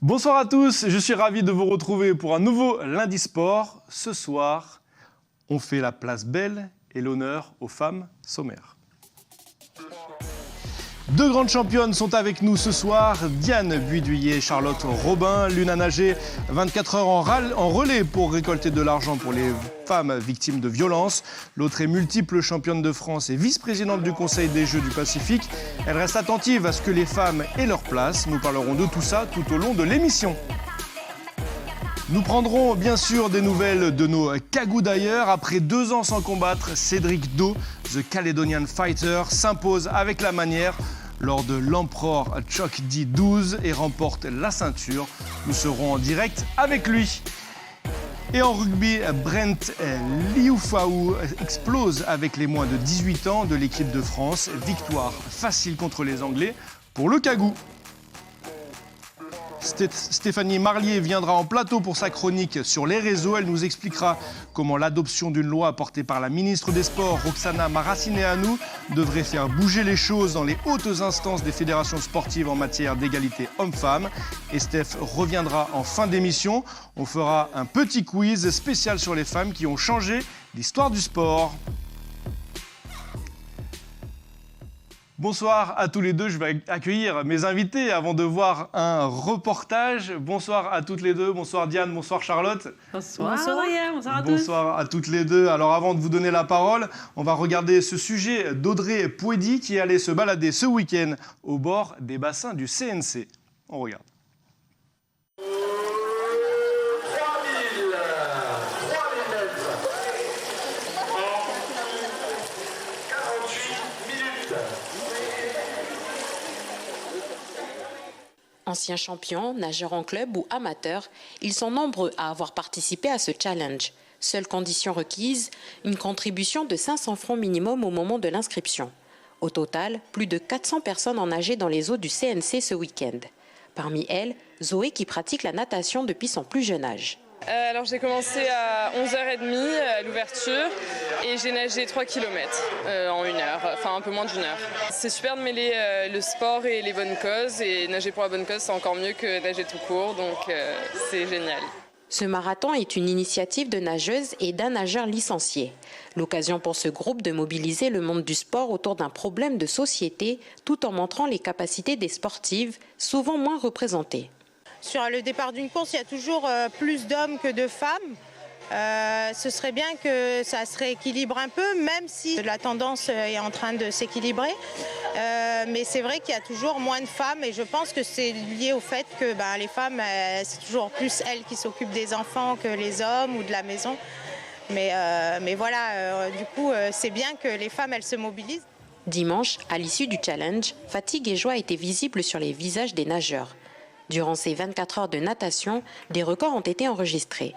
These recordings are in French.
Bonsoir à tous, je suis ravi de vous retrouver pour un nouveau Lundi Sport. Ce soir, on fait la place belle et l'honneur aux femmes sommaires. Deux grandes championnes sont avec nous ce soir, Diane Buiduyer et Charlotte Robin. L'une a nagé 24 heures en relais pour récolter de l'argent pour les femmes victimes de violences. L'autre est multiple championne de France et vice-présidente du Conseil des Jeux du Pacifique. Elle reste attentive à ce que les femmes aient leur place. Nous parlerons de tout ça tout au long de l'émission. Nous prendrons bien sûr des nouvelles de nos cagous d'ailleurs. Après 2 ans sans combattre, Cédric Do, The Caledonian Fighter, s'impose avec la manière lors de l'Emperor Chok Di 12 et remporte la ceinture. Nous serons en direct avec lui. Et en rugby, Brent Liouffaou explose avec les moins de 18 ans de l'équipe de France. Victoire facile contre les Anglais pour le cagou. Stéphanie Marlier viendra en plateau pour sa chronique sur les réseaux. Elle nous expliquera comment l'adoption d'une loi portée par la ministre des Sports, Roxana Maracineanu, devrait faire bouger les choses dans les hautes instances des fédérations sportives en matière d'égalité hommes-femmes. Et Steph reviendra en fin d'émission. On fera un petit quiz spécial sur les femmes qui ont changé l'histoire du sport. Bonsoir à tous les deux, je vais accueillir mes invités avant de voir un reportage. Bonsoir à toutes les deux, bonsoir Diane, bonsoir Charlotte. Bonsoir Adrien, bonsoir à tous. Bonsoir à toutes les deux. Alors avant de vous donner la parole, on va regarder ce sujet d'Audrey Pouedy qui est allée se balader ce week-end au bord des bassins du CNC. On regarde. Anciens champions, nageurs en club ou amateurs, ils sont nombreux à avoir participé à ce challenge. Seule condition requise, une contribution de 500 francs minimum au moment de l'inscription. Au total, plus de 400 personnes ont nagé dans les eaux du CNC ce week-end. Parmi elles, Zoé qui pratique la natation depuis son plus jeune âge. Alors j'ai commencé à 11h30 à l'ouverture et j'ai nagé 3 km en 1 heure, enfin un peu moins d'1 heure. C'est super de mêler le sport et les bonnes causes et nager pour la bonne cause c'est encore mieux que nager tout court donc c'est génial. Ce marathon est une initiative de nageuses et d'un nageur licencié. L'occasion pour ce groupe de mobiliser le monde du sport autour d'un problème de société tout en montrant les capacités des sportives, souvent moins représentées. Sur le départ d'une course, il y a toujours plus d'hommes que de femmes. Ce serait bien que ça se rééquilibre un peu, même si la tendance est en train de s'équilibrer. Mais c'est vrai qu'il y a toujours moins de femmes et je pense que c'est lié au fait que les femmes, c'est toujours plus elles qui s'occupent des enfants que les hommes ou de la maison. Mais voilà, du coup, c'est bien que les femmes, elles se mobilisent. Dimanche, à l'issue du challenge, fatigue et joie étaient visibles sur les visages des nageurs. Durant ces 24 heures de natation, des records ont été enregistrés.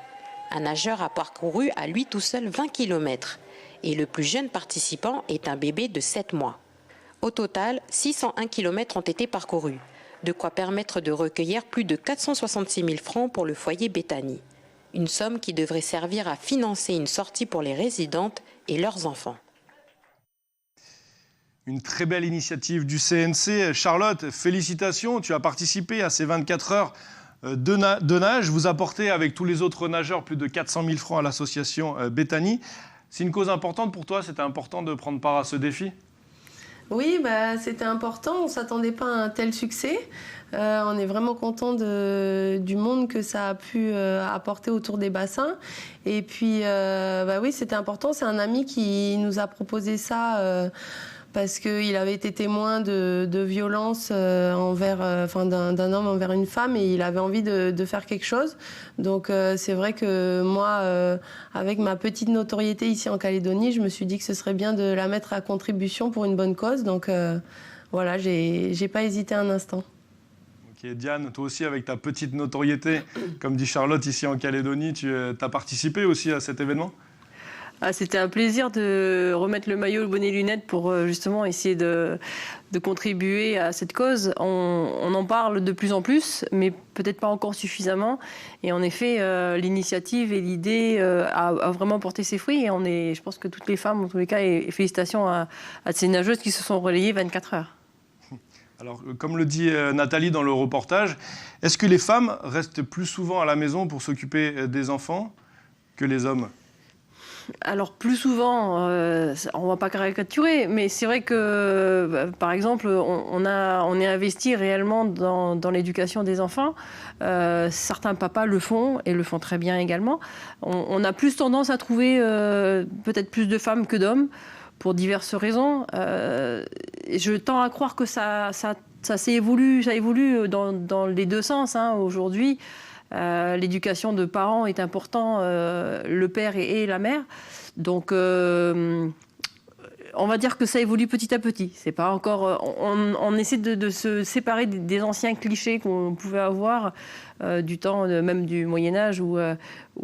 Un nageur a parcouru à lui tout seul 20 km et le plus jeune participant est un bébé de 7 mois. Au total, 601 km ont été parcourus, de quoi permettre de recueillir plus de 466 000 francs pour le foyer Bethany. Une somme qui devrait servir à financer une sortie pour les résidentes et leurs enfants. Une très belle initiative du CNC. Charlotte, félicitations, tu as participé à ces 24 heures de nage. Vous apportez avec tous les autres nageurs plus de 400 000 francs à l'association Bethany. C'est une cause importante pour toi, c'était important de prendre part à ce défi ? Oui, c'était important, on ne s'attendait pas à un tel succès. On est vraiment content du monde que ça a pu apporter autour des bassins. Et puis, oui, c'était important, c'est un ami qui nous a proposé ça parce qu'il avait été témoin de violences d'un homme envers une femme et il avait envie de faire quelque chose. Donc c'est vrai que moi, avec ma petite notoriété ici en Calédonie, je me suis dit que ce serait bien de la mettre à contribution pour une bonne cause. Donc voilà, j'ai pas hésité un instant. Ok, Diane, toi aussi avec ta petite notoriété, comme dit Charlotte ici en Calédonie, tu as participé aussi à cet événement ? C'était un plaisir de remettre le maillot, le bonnet, les lunettes pour justement essayer de contribuer à cette cause. On en parle de plus en plus, mais peut-être pas encore suffisamment. Et en effet, l'initiative et l'idée a vraiment porté ses fruits. Et je pense que toutes les femmes, en tous les cas, et félicitations à ces nageuses qui se sont relayées 24 heures. Alors, comme le dit Nathalie dans le reportage, est-ce que les femmes restent plus souvent à la maison pour s'occuper des enfants que les hommes ? Alors plus souvent, on ne va pas caricaturer, mais c'est vrai que, par exemple, on est investi réellement dans l'éducation des enfants. Certains papas le font et le font très bien également. On a plus tendance à trouver peut-être plus de femmes que d'hommes pour diverses raisons. Je tends à croire que ça évolue dans les deux sens hein, aujourd'hui. L'éducation de parents est important, le père et la mère. Donc, on va dire que ça évolue petit à petit. C'est pas encore. On essaie de se séparer des anciens clichés qu'on pouvait avoir du temps, même du Moyen Âge, où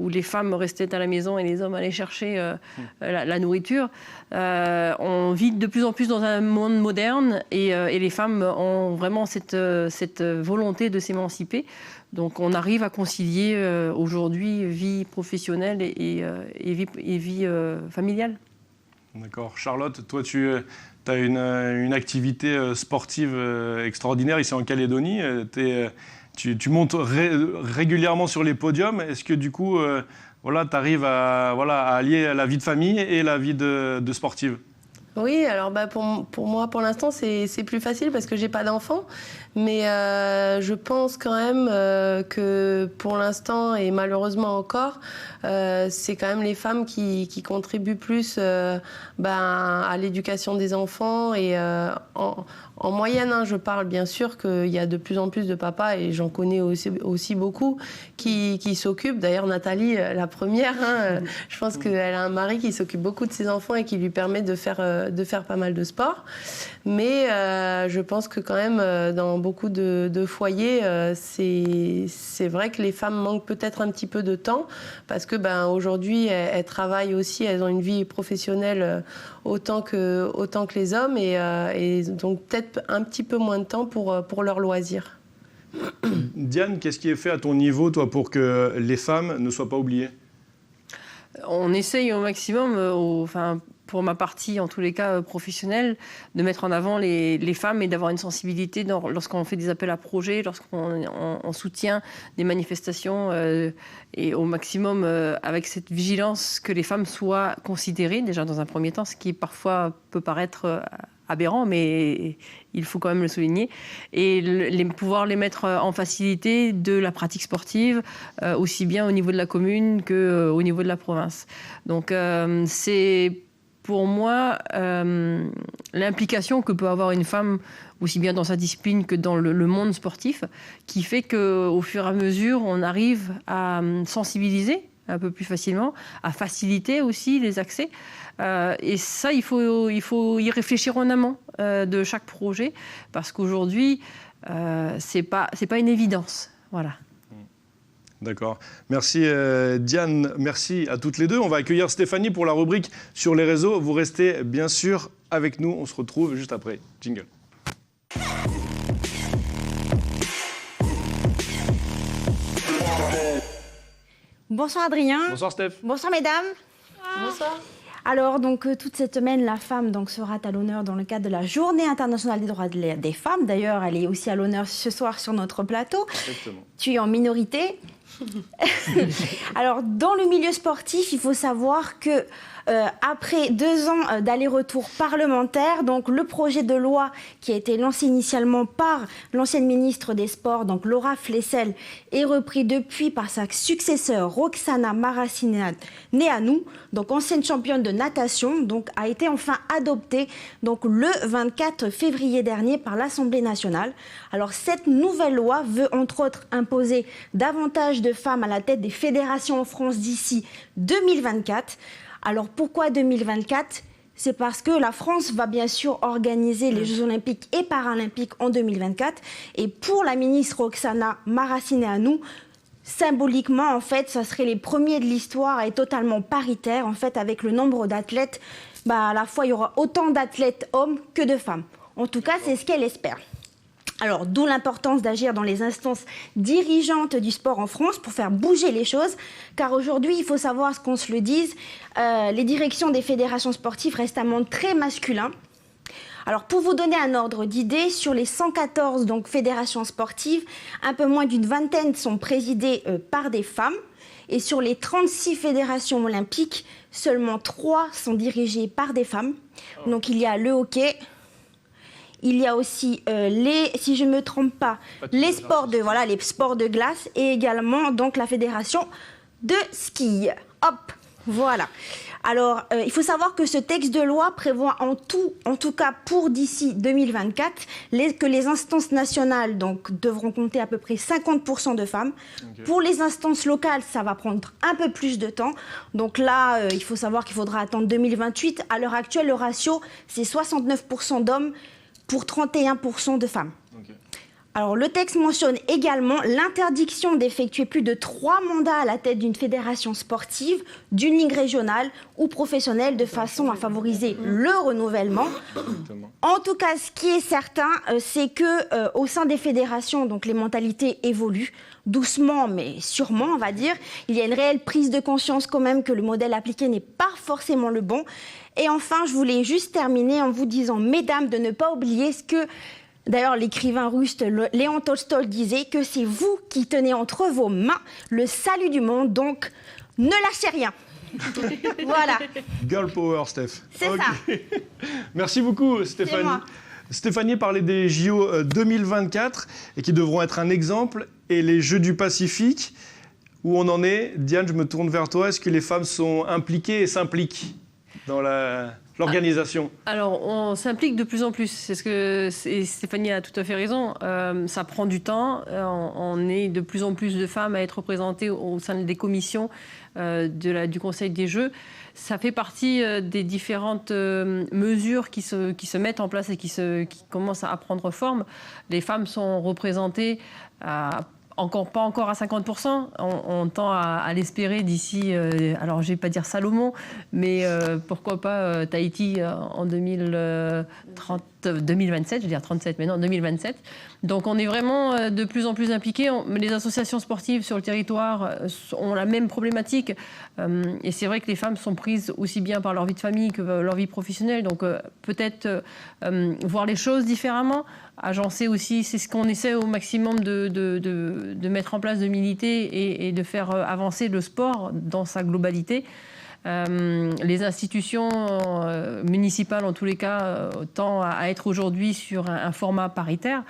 les femmes restaient à la maison et les hommes allaient chercher la nourriture. On vit de plus en plus dans un monde moderne et les femmes ont vraiment cette volonté de s'émanciper. Donc on arrive à concilier aujourd'hui vie professionnelle et vie familiale. D'accord. Charlotte, toi tu as une activité sportive extraordinaire ici en Calédonie. Tu montes régulièrement sur les podiums. Est-ce que du coup tu arrives à allier la vie de famille et la vie de sportive ? Oui, alors pour moi, pour l'instant, c'est plus facile parce que j'ai pas d'enfant. Mais je pense quand même que pour l'instant, et malheureusement encore, c'est quand même les femmes qui contribuent plus à l'éducation des enfants. Et en moyenne, hein, je parle bien sûr qu'il y a de plus en plus de papas, et j'en connais aussi beaucoup, qui s'occupent. D'ailleurs, Nathalie, la première, hein, je pense qu'elle a un mari qui s'occupe beaucoup de ses enfants et qui lui permet de faire pas mal de sport. Mais je pense que quand même, dans beaucoup de foyers, c'est vrai que les femmes manquent peut-être un petit peu de temps parce que aujourd'hui, elles travaillent aussi, elles ont une vie professionnelle autant que les hommes et donc peut-être un petit peu moins de temps pour leurs loisirs. Diane, qu'est-ce qui est fait à ton niveau, toi, pour que les femmes ne soient pas oubliées ? On essaye au maximum, pour ma partie, en tous les cas professionnelle, de mettre en avant les femmes et d'avoir une sensibilité lorsqu'on fait des appels à projets, lorsqu'on soutient des manifestations et au maximum avec cette vigilance que les femmes soient considérées, déjà dans un premier temps, ce qui parfois peut paraître aberrant, mais il faut quand même le souligner, et pouvoir les mettre en facilité de la pratique sportive, aussi bien au niveau de la commune qu'au niveau de la province. Donc c'est pour moi l'implication que peut avoir une femme, aussi bien dans sa discipline que dans le monde sportif, qui fait qu'au fur et à mesure, on arrive à sensibiliser un peu plus facilement, à faciliter aussi les accès. Et ça, il faut y réfléchir en amont de chaque projet, parce qu'aujourd'hui, c'est pas une évidence. Voilà. D'accord. Merci Diane, merci à toutes les deux. On va accueillir Stéphanie pour la rubrique sur les réseaux. Vous restez bien sûr avec nous. On se retrouve juste après. Jingle. Bonsoir Adrien. Bonsoir Steph. Bonsoir mesdames. Bonsoir. Alors, toute cette semaine, la femme sera à l'honneur dans le cadre de la Journée internationale des droits des femmes. D'ailleurs, elle est aussi à l'honneur ce soir sur notre plateau. Exactement. Tu es en minorité. Alors, dans le milieu sportif, il faut savoir que après 2 ans d'aller-retour parlementaire, donc le projet de loi qui a été lancé initialement par l'ancienne ministre des Sports, donc Laura Flessel, est repris depuis par sa successeur Roxana Maracineanu, donc ancienne championne de natation, donc a été enfin adopté donc le 24 février dernier par l'Assemblée nationale. Alors cette nouvelle loi veut entre autres imposer davantage de femmes à la tête des fédérations en France d'ici 2024. Alors pourquoi 2024 ? C'est parce que la France va bien sûr organiser les Jeux Olympiques et Paralympiques en 2024. Et pour la ministre Roxana Maracineanu, symboliquement, en fait, ça serait les premiers de l'histoire à être totalement paritaire. En fait, avec le nombre d'athlètes, à la fois, il y aura autant d'athlètes hommes que de femmes. En tout cas, c'est ce qu'elle espère. Alors, d'où l'importance d'agir dans les instances dirigeantes du sport en France pour faire bouger les choses. Car aujourd'hui, il faut savoir ce qu'on se le dise, les directions des fédérations sportives restent un monde très masculin. Alors pour vous donner un ordre d'idée, sur les 114 donc, fédérations sportives, un peu moins d'une vingtaine sont présidées par des femmes. Et sur les 36 fédérations olympiques, seulement 3 sont dirigées par des femmes. Donc il y a le hockey, il y a aussi si je ne me trompe pas, les sports de glace et également donc la fédération de ski. Hop, voilà. Alors, il faut savoir que ce texte de loi prévoit en tout cas pour d'ici 2024, que les instances nationales donc, devront compter à peu près 50% de femmes. Okay. Pour les instances locales, ça va prendre un peu plus de temps. Donc là, il faut savoir qu'il faudra attendre 2028. À l'heure actuelle, le ratio, c'est 69% d'hommes pour 31% de femmes. Okay. Alors, le texte mentionne également l'interdiction d'effectuer plus de 3 mandats à la tête d'une fédération sportive, d'une ligue régionale ou professionnelle de façon à favoriser le renouvellement. En tout cas, ce qui est certain, c'est que au sein des fédérations, donc les mentalités évoluent doucement, mais sûrement, on va dire. Il y a une réelle prise de conscience quand même que le modèle appliqué n'est pas forcément le bon. Et enfin, je voulais juste terminer en vous disant, mesdames, de ne pas oublier ce que... D'ailleurs, l'écrivain russe Léon Tolstoï disait que c'est vous qui tenez entre vos mains le salut du monde, donc ne lâchez rien. Voilà. Girl power, Steph. C'est ça. Merci beaucoup, Stéphanie. Stéphanie parlait des JO 2024 et qui devront être un exemple. Et les Jeux du Pacifique, où on en est? Diane, je me tourne vers toi. Est-ce que les femmes sont impliquées et s'impliquent dans l'organisation? Alors, on s'implique de plus en plus. C'est ce que Stéphanie a tout à fait raison. Ça prend du temps. On est de plus en plus de femmes à être représentées au sein des commissions du Conseil des Jeux. Ça fait partie des différentes mesures qui se mettent en place et qui commencent à prendre forme. Les femmes sont représentées pas encore à 50%. On tend à l'espérer d'ici, alors je ne vais pas dire Salomon, mais pourquoi pas Tahiti en 2027, je veux dire 37, mais non, 2027. Donc on est vraiment de plus en plus impliqués. Les associations sportives sur le territoire ont la même problématique. Et c'est vrai que les femmes sont prises aussi bien par leur vie de famille que leur vie professionnelle. Donc peut-être voir les choses différemment. Agencer aussi, c'est ce qu'on essaie au maximum de mettre en place, de militer et de faire avancer le sport dans sa globalité. Les institutions municipales, en tous les cas, tendent à être aujourd'hui sur un format paritaire.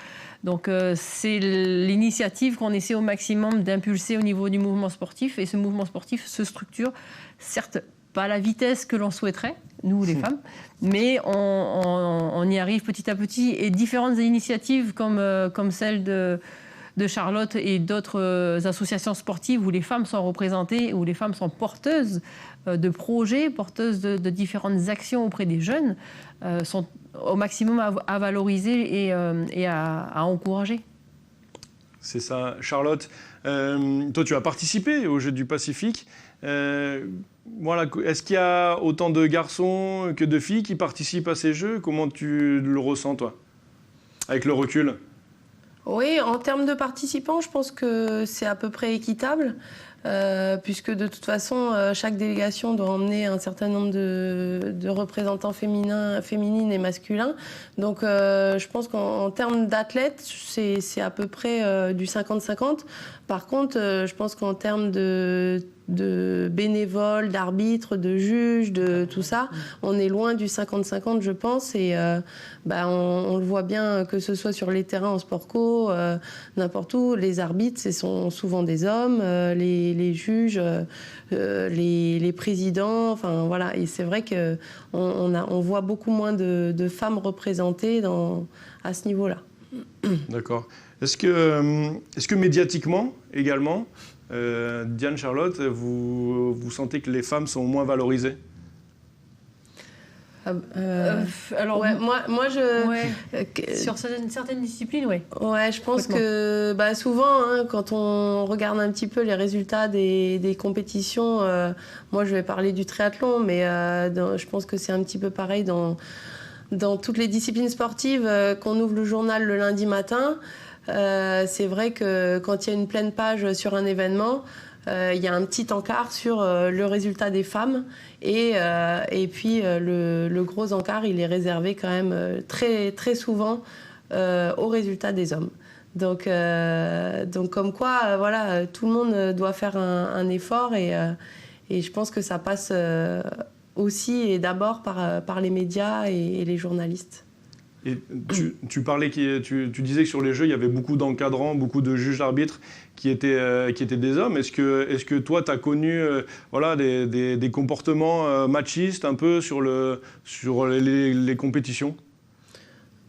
Donc c'est l'initiative qu'on essaie au maximum d'impulser au niveau du mouvement sportif. Et ce mouvement sportif se structure, certes, pas à la vitesse que l'on souhaiterait, nous les femmes, mais on y arrive petit à petit. Et différentes initiatives comme celle de Charlotte et d'autres associations sportives où les femmes sont représentées, où les femmes sont porteuses de projets, porteuses de différentes actions auprès des jeunes, sont au maximum à valoriser et à encourager. C'est ça. Charlotte, toi tu as participé aux Jeux du Pacifique. Voilà. Est-ce qu'il y a autant de garçons que de filles qui participent à ces Jeux? Comment tu le ressens, toi, avec le recul? Oui, en termes de participants, je pense que c'est à peu près équitable, puisque de toute façon, chaque délégation doit emmener un certain nombre de représentants féminines et masculins. Donc je pense qu'en termes d'athlètes, c'est à peu près du 50-50. Par contre, je pense qu'en termes de bénévoles, d'arbitres, de juges, de tout ça, on est loin du 50-50, je pense. Et on le voit bien, que ce soit sur les terrains en sport co, n'importe où, les arbitres, ce sont souvent des hommes, les juges, les présidents, enfin voilà. Et c'est vrai qu'on voit beaucoup moins de femmes représentées à ce niveau-là. D'accord. Est-ce que médiatiquement également, Diane, Charlotte, vous sentez que les femmes sont moins valorisées? Alors ouais, moi sur certaines disciplines, oui. Ouais, je pense que souvent, quand on regarde un petit peu les résultats des compétitions, moi je vais parler du triathlon, mais je pense que c'est un petit peu pareil dans toutes les disciplines sportives, qu'on ouvre le journal le lundi matin. C'est vrai que quand il y a une pleine page sur un événement, il y a un petit encart sur le résultat des femmes et puis le gros encart, il est réservé quand même très, très souvent au résultat des hommes. Donc comme quoi, voilà, tout le monde doit faire un effort et je pense que ça passe aussi et d'abord par les médias et les journalistes. Et tu parlais, tu disais que sur les Jeux, il y avait beaucoup d'encadrants, beaucoup de juges arbitres qui étaient des hommes. Est-ce que toi, tu as connu voilà, des comportements machistes un peu sur les compétitions ?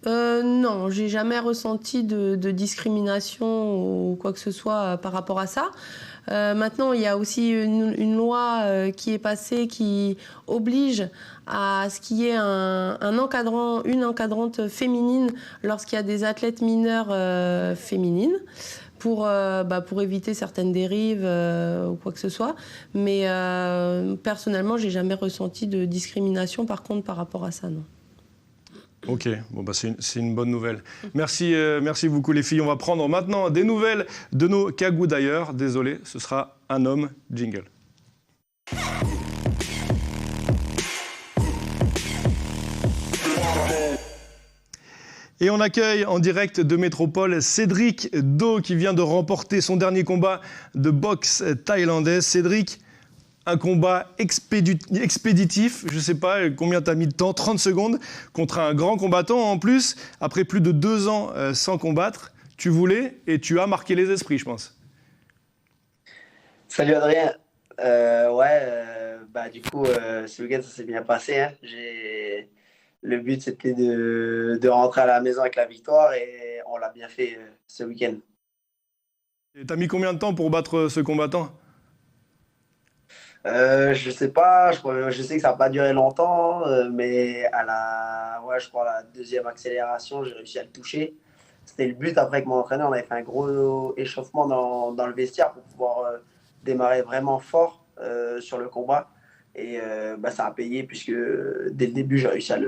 Non, j'ai jamais ressenti de discrimination ou quoi que ce soit par rapport à ça. Maintenant, il y a aussi une loi qui est passée qui oblige à ce qu'il y ait un encadrant, une encadrante féminine lorsqu'il y a des athlètes mineures féminines pour éviter certaines dérives ou quoi que ce soit. Mais personnellement, j'ai jamais ressenti de discrimination par contre par rapport à ça, non. Ok, bon bah c'est une bonne nouvelle. Merci beaucoup les filles. On va prendre maintenant des nouvelles de nos cagous d'ailleurs. Désolé, ce sera un homme jingle. Et on accueille en direct de Métropole Cédric Do qui vient de remporter son dernier combat de boxe thaïlandaise. Cédric, un combat expéditif, je ne sais pas combien tu as mis de temps, 30 secondes, contre un grand combattant. En plus, après plus de 2 ans sans combattre, tu voulais et tu as marqué les esprits, je pense. Salut Adrien. Du coup, ce week-end, ça s'est bien passé. Hein. Le but, c'était de rentrer à la maison avec la victoire et on l'a bien fait ce week-end. Et tu as mis combien de temps pour battre ce combattant ? Je sais pas, je sais que ça n'a pas duré longtemps, mais à la deuxième accélération, j'ai réussi à le toucher. C'était le but. Après, avec mon entraîneur, on avait fait un gros échauffement dans le vestiaire pour pouvoir démarrer vraiment fort sur le combat. Et ça a payé puisque dès le début, j'ai réussi à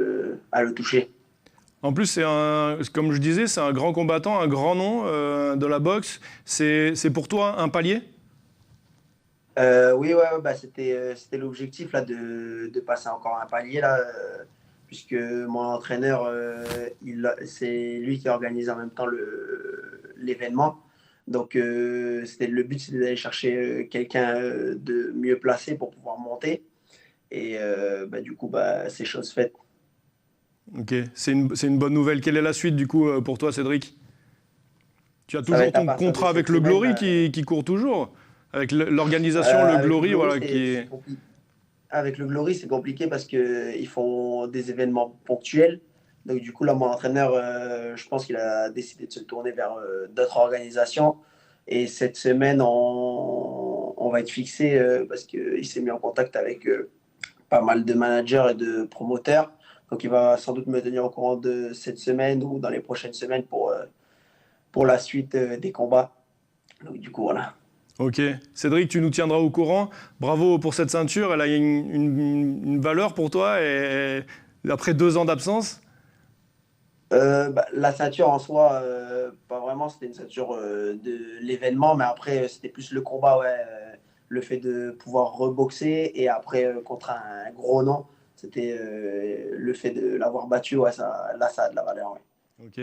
le toucher. En plus, comme je disais, c'est un grand combattant, un grand nom de la boxe. C'est pour toi un palier ? Oui, c'était l'objectif là, de passer encore un palier là, puisque mon entraîneur, c'est lui qui organise en même temps l'événement. Donc le but, c'était d'aller chercher quelqu'un de mieux placé pour pouvoir monter. Et du coup, c'est chose faite. Ok, c'est une bonne nouvelle. Quelle est la suite du coup pour toi, Cédric ? Tu as toujours ton contrat avec le Glory qui court toujours ? Avec l'organisation, le Glory, voilà, qui est... Avec le Glory, c'est compliqué parce qu'ils font des événements ponctuels. Donc du coup, là, mon entraîneur, je pense qu'il a décidé de se tourner vers d'autres organisations. Et cette semaine, on va être fixé parce qu'il s'est mis en contact avec pas mal de managers et de promoteurs. Donc il va sans doute me tenir au courant de cette semaine ou dans les prochaines semaines pour la suite des combats. Donc du coup, voilà. Ok. Cédric, tu nous tiendras au courant. Bravo pour cette ceinture. Elle a une valeur pour toi et après 2 ans d'absence ? La ceinture en soi, pas vraiment. C'était une ceinture de l'événement, mais après, c'était plus le combat, le fait de pouvoir reboxer et après, contre un gros nom, c'était le fait de l'avoir battu. Ouais, ça a de la valeur. Ouais. Ok.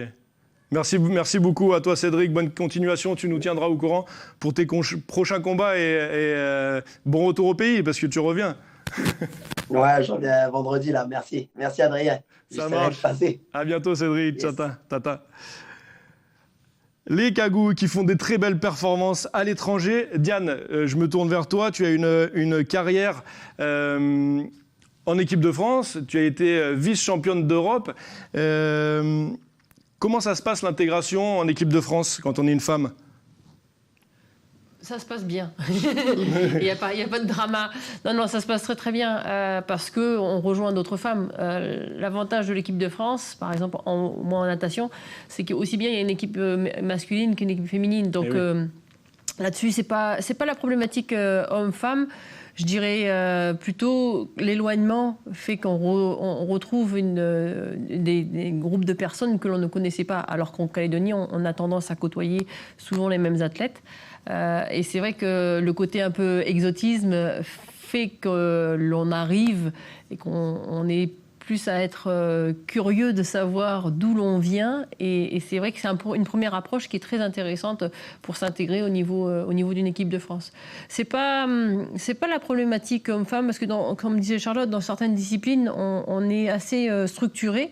Merci beaucoup à toi Cédric, bonne continuation, tu nous tiendras au courant pour tes prochains combats et bon retour au pays parce que tu reviens. Ouais, je reviens vendredi là, merci Adrien. Ça marche, à bientôt Cédric, yes. Tata. Les cagous qui font des très belles performances à l'étranger. Diane, je me tourne vers toi, tu as une carrière en équipe de France, tu as été vice-championne d'Europe. Comment ça se passe l'intégration en équipe de France quand on est une femme ? Ça se passe bien. Il n'y a pas de drama. Non, ça se passe très très bien parce qu'on rejoint d'autres femmes. L'avantage de l'équipe de France, par exemple, moi en natation, c'est qu'aussi bien il y a une équipe masculine qu'une équipe féminine. Donc là-dessus, c'est pas la problématique homme-femme. Je dirais plutôt l'éloignement fait qu'on retrouve des groupes de personnes que l'on ne connaissait pas, alors qu'en Calédonie, on a tendance à côtoyer souvent les mêmes athlètes. Et c'est vrai que le côté un peu exotisme fait que l'on arrive et qu'on est plus à être curieux de savoir d'où l'on vient. Et c'est vrai que c'est une première approche qui est très intéressante pour s'intégrer au niveau d'une équipe de France. C'est pas la problématique homme-femme, parce que, comme disait Charlotte, dans certaines disciplines, on est assez structuré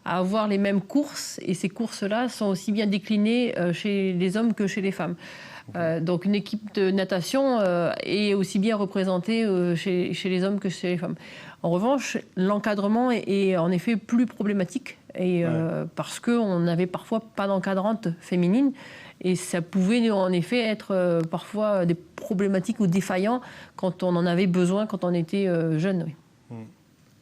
à avoir les mêmes courses. Et ces courses-là sont aussi bien déclinées chez les hommes que chez les femmes. Donc une équipe de natation est aussi bien représentée chez les hommes que chez les femmes. En revanche, l'encadrement est en effet plus problématique parce qu'on n'avait parfois pas d'encadrante féminine et ça pouvait en effet être parfois des problématiques ou défaillants quand on en avait besoin quand on était jeune. Oui.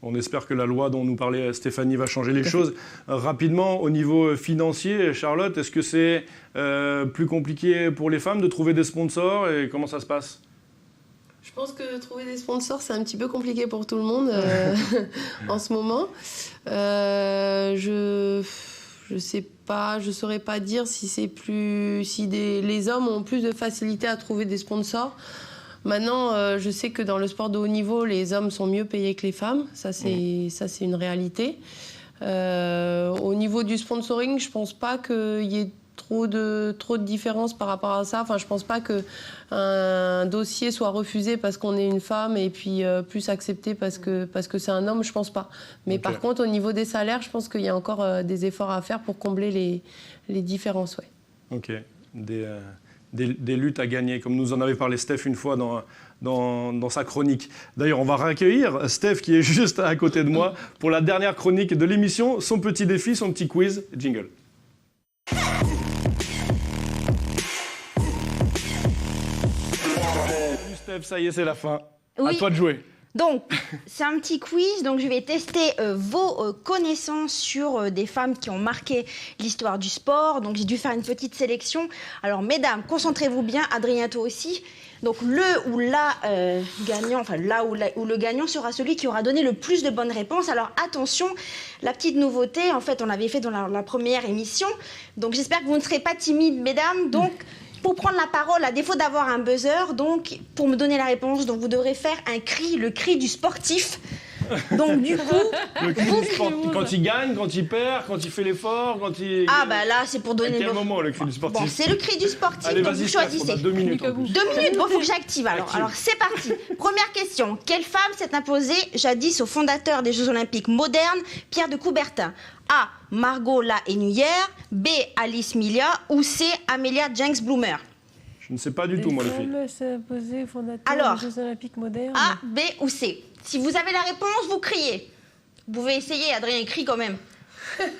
On espère que la loi dont nous parlait Stéphanie va changer les choses. Rapidement, au niveau financier, Charlotte, est-ce que c'est plus compliqué pour les femmes de trouver des sponsors et comment ça se passe ? Je pense que trouver des sponsors, c'est un petit peu compliqué pour tout le monde en ce moment. Je sais pas, je saurais pas dire si les hommes ont plus de facilité à trouver des sponsors. Maintenant, je sais que dans le sport de haut niveau, les hommes sont mieux payés que les femmes. Ça, c'est une réalité. Au niveau du sponsoring, je pense pas qu'il y ait trop de différence par rapport à ça. Enfin, je pense pas qu'un dossier soit refusé parce qu'on est une femme et puis plus accepté parce que c'est un homme. Je pense pas. Mais par contre, au niveau des salaires, je pense qu'il y a encore des efforts à faire pour combler les différences. Ouais. Ok. Des luttes à gagner, comme nous en avait parlé Steph une fois dans sa chronique. D'ailleurs, on va réaccueillir Steph qui est juste à côté de moi pour la dernière chronique de l'émission, son petit défi, son petit quiz. Jingle. Steph, ça y est, c'est la fin. Oui. À toi de jouer. Donc, c'est un petit quiz. Donc, je vais tester vos connaissances sur des femmes qui ont marqué l'histoire du sport. Donc, j'ai dû faire une petite sélection. Alors, mesdames, concentrez-vous bien. Adrien, toi aussi. Donc, le ou la gagnant, enfin, là où le gagnant sera celui qui aura donné le plus de bonnes réponses. Alors, attention, la petite nouveauté, en fait, on l'avait fait dans la première émission. Donc, j'espère que vous ne serez pas timides, mesdames. Donc, pour prendre la parole, à défaut d'avoir un buzzer, donc pour me donner la réponse, donc vous devrez faire un cri, le cri du sportif. Donc du coup, le cri du sportif, quand il gagne, quand il perd, quand il fait l'effort, quand il... Ah bah là, c'est pour donner... À quel moment le cri du sportif? Bon, c'est le cri du sportif, allez, donc vous choisissez. On a 2 minutes. 2 minutes, bon, faut que j'active alors. Alors c'est parti. Première question. Quelle femme s'est imposée jadis au fondateur des Jeux Olympiques modernes, Pierre de Coubertin? A. Margot La Hennuyer, B. Alice Milia ou C. Amelia Jenks Bloomer? Je ne sais pas du tout, moi, les filles. Alors, des Jeux Olympiques modernes. A, B ou C. Si vous avez la réponse, vous criez. Vous pouvez essayer, Adrien crie quand même.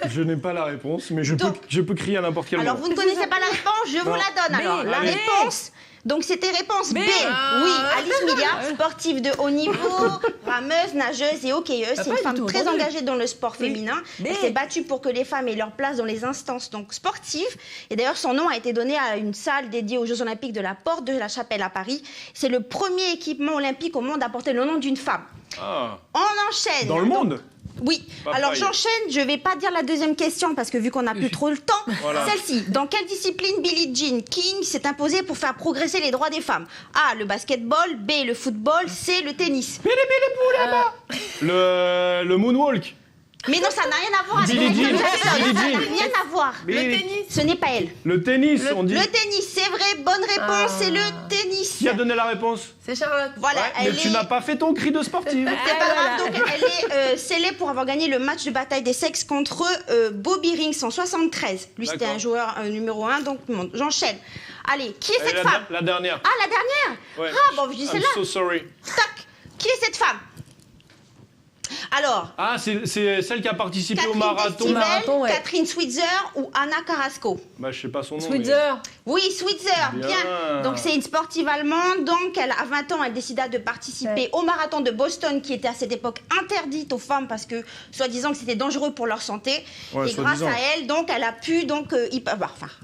Je n'ai pas la réponse, mais je peux crier à n'importe quel moment. Alors, vous ne connaissez pas la réponse, je vous la donne. Alors, la réponse, donc c'était réponse B. Oui, Alice Milia, sportive de haut niveau, rameuse, nageuse et hockeyeuse. C'est une femme très engagée dans le sport féminin. Elle s'est battue pour que les femmes aient leur place dans les instances donc sportives. Et d'ailleurs, son nom a été donné à une salle dédiée aux Jeux Olympiques de la Porte de la Chapelle à Paris. C'est le premier équipement olympique au monde à porter le nom d'une femme. Ah. On enchaîne. Dans le monde? Oui, alors j'enchaîne, je ne vais pas dire la deuxième question parce que vu qu'on n'a plus trop le temps, celle-ci, dans quelle discipline Billie Jean King s'est imposée pour faire progresser les droits des femmes? A, le basketball, B, le football, C, le tennis. Le moonwalk. Mais non, ça n'a rien à voir avec Billie Jean. Rien à voir. Le tennis. Ce n'est pas elle. Le tennis, on dit. Le tennis, c'est vrai, bonne réponse, c'est le tennis. Qui a donné la réponse? C'est Charlotte. Voilà, mais tu n'as pas fait ton cri de sportive. C'est pas grave, donc elle est scellée pour avoir gagné le match de bataille des sexes contre Bobby Rings en 73. Lui, c'était un joueur numéro 1, donc j'enchaîne. Allez, qui est cette femme? La dernière. Ah, la dernière? Ouais. Ah, bon, je dis celle-là. I'm so sorry. Tac. Qui est cette femme? Alors. Ah, c'est celle qui a participé Catherine au marathon. Destivelle, Catherine Switzer ou Anna Carrasco? Bah, je sais pas son nom. Switzer. Oui, Switzer, bien. Donc c'est une sportive allemande. Donc à 20 ans, elle décida de participer au marathon de Boston, qui était à cette époque interdite aux femmes parce que soi-disant que c'était dangereux pour leur santé. Et grâce à elle, donc elle a pu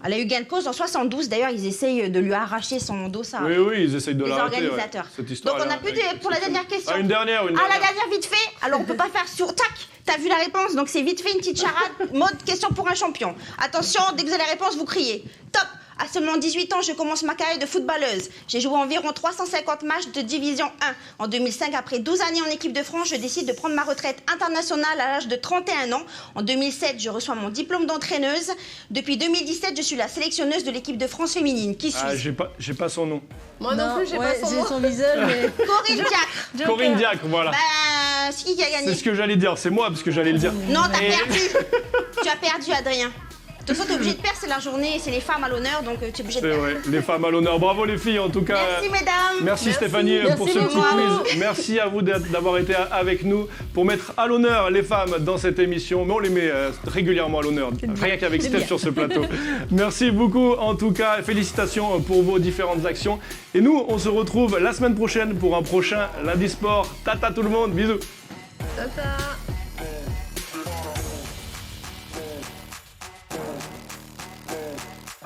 elle a eu gain de cause en 72. D'ailleurs, ils essayent de lui arracher son dossard. Oui, ils essayent de l'arrêter. Les organisateurs. Ouais. Cette histoire. Donc on a plus pour la dernière question. Ah, une dernière. Ah, la dernière vite fait. Alors on peut pas faire sur tac. T'as vu la réponse, donc c'est vite fait une petite charade, mode question pour un champion. Attention, dès que vous avez la réponse, vous criez. Top. À seulement 18 ans, je commence ma carrière de footballeuse. J'ai joué environ 350 matchs de Division 1. En 2005, après 12 années en équipe de France, je décide de prendre ma retraite internationale à l'âge de 31 ans. En 2007, je reçois mon diplôme d'entraîneuse. Depuis 2017, je suis la sélectionneuse de l'équipe de France féminine. Qui suis-je? J'ai pas son nom. Moi non plus, j'ai pas son nom. son visage, mais... Corinne Diacre. Corinne Diacre, voilà. C'est qui a gagné? C'est ce que j'allais dire, c'est moi parce que j'allais le dire. Non, t'as perdu. Tu as perdu, Adrien. De toute façon, t'es obligé de perdre, c'est la journée, c'est les femmes à l'honneur, donc tu es obligé de C'est perdre. vrai, les femmes à l'honneur. Bravo les filles en tout cas. Merci mesdames. Merci Stéphanie pour ce petit quiz. Merci à vous d'avoir été avec nous pour mettre à l'honneur les femmes dans cette émission. Mais on les met régulièrement à l'honneur, rien qu'avec Steph sur ce plateau. Merci beaucoup en tout cas. Félicitations pour vos différentes actions. Et nous, on se retrouve la semaine prochaine pour un prochain Lundi Sport. Tata tout le monde, bisous. Tata.